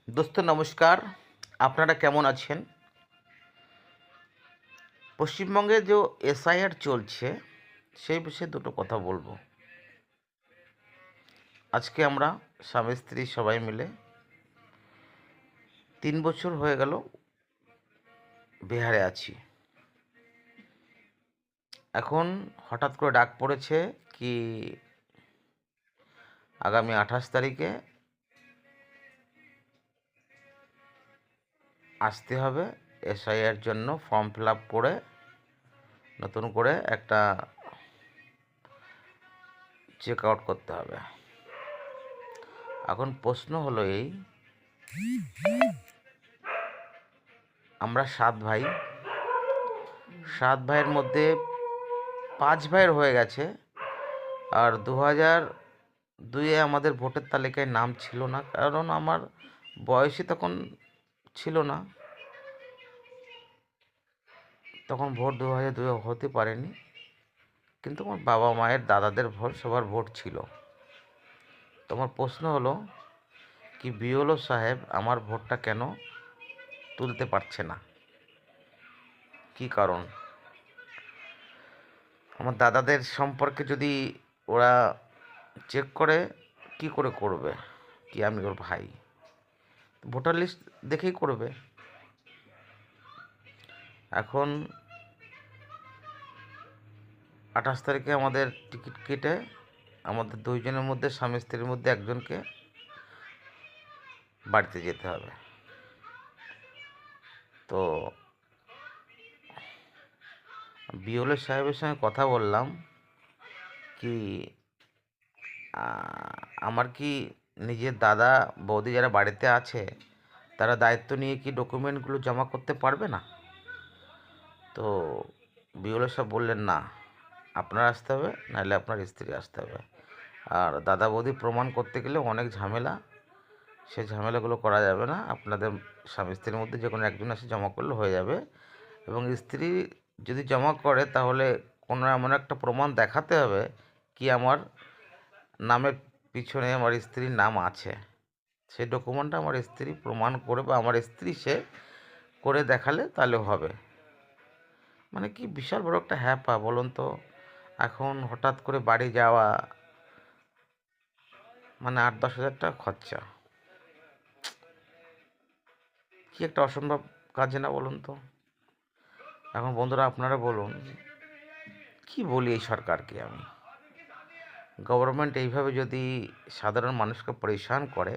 দোস্ত নমস্কার। আপনারা কেমন আছেন? পশ্চিমবঙ্গে যে এসআইআর চলছে সেই বিষয়ে দুটো কথা বলবো। আজকে আমরা স্বামী স্ত্রী সবাই মিলে 3 বছর হয়ে গেল বিহারে আছি। এখন হঠাৎ করে ডাক পড়েছে কি আগামী 28 তারিখে আসতে হবে, এসআইআর জন্য ফর্ম ফিল আপ করে নতুন করে একটা চেক আউট করতে হবে। এখন প্রশ্ন হলো এই, আমরা 7 ভাই, 7 ভাইয়ের মধ্যে 5 ভাইয়ের হয়ে গেছে, আর 2002-এ আমাদের ভোটের তালিকায় নাম ছিল না, কারণ আমার বয়সই তখন ছিল না, তখন ভোট 2002-এ হতে পারেনি। কিন্তু আমার বাবা মায়ের দাদাদের ভোট, সবার ভোট ছিল। তোমার প্রশ্ন হলো কি বিএলও সাহেব আমার ভোটটা কেন তুলতে পারছে না, কি কারণ? আমার দাদাদের সম্পর্কে যদি ওরা চেক করে, কি করে করবে? কি আমি ওর ভাই, ভোটার লিস্ট দেখেই করবে। এখন 28 তারিখে আমাদের টিকিট কেটে আমাদের দুইজনের মধ্যে, স্বামী স্ত্রীর মধ্যে একজনকে বাড়িতে যেতে হবে। তো বিওলে সাহেবের সঙ্গে কথা বললাম কি আমার কি নিজের দাদা বৌদি যারা বাড়িতে আছে তারা দায়িত্ব নিয়ে কি ডকুমেন্টগুলো জমা করতে পারবে না? তো বিওলে সাহেব বললেন না, আপনার আসতে হবে, নাহলে আপনার স্ত্রী আসতে হবে। আর দাদা বৌদি প্রমাণ করতে গেলে অনেক ঝামেলা, সেই ঝামেলাগুলো করা যাবে না। আপনাদের স্বামী স্ত্রীর মধ্যে যে কোনো একজন এসে জমা করলে হয়ে যাবে। এবং স্ত্রী যদি জমা করে তাহলে কোনো এমন একটা প্রমাণ দেখাতে হবে কি আমার নামের পিছনে আমার স্ত্রীর নাম আছে। সেই ডকুমেন্টটা আমার স্ত্রী প্রমাণ করে বা আমার স্ত্রী সে করে দেখালে তাহলে হবে। মানে কি বিশাল বড় একটা হ্যাপা বলুন তো। এখন হঠাৎ করে বাড়ি যাওয়া মানে 8-10 হাজার টাকা খরচা, কি একটা অসম্ভব কাজ না বলুন তো। এখন বন্ধুরা আপনারা বলুন, কি বলি এই সরকারকে আমি? গভর্নমেন্ট এইভাবে যদি সাধারণ মানুষকে পরেশান করে